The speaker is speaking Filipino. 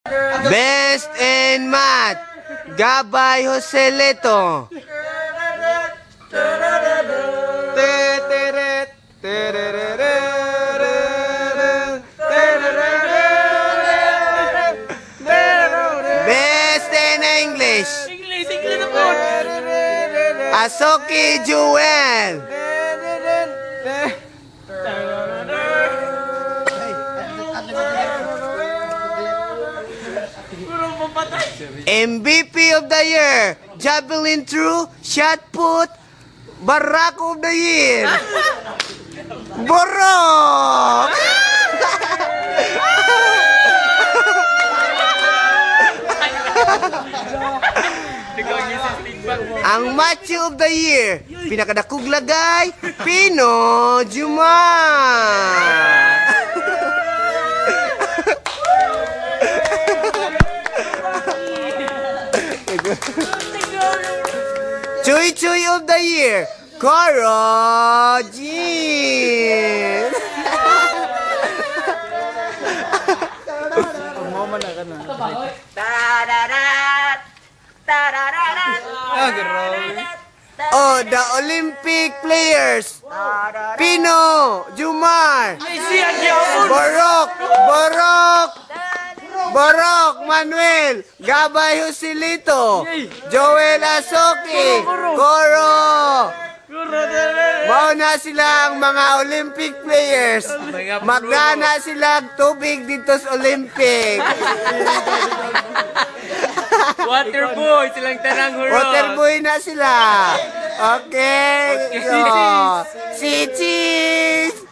Best in Math, Gabay Joselito. Best in English, English na po. Asoki Jewel. MVP of the year, javelin throw, shot put, Barack of the year, Borok. Ang macho of the year, pinakadakog lagay, Pino Jumar. Choy Choy of the year, Coro Jean. Oh, the Olympic players, Pino Jumar, Borok Manuel, Gabay Joselito, Joel Asoki, Coro. Mauna sila ang mga Olympic players. Magdana sila tubig dito sa Olympic. Waterboy, silang tanang huro. Waterboy na sila. Okay. So, si Cheese.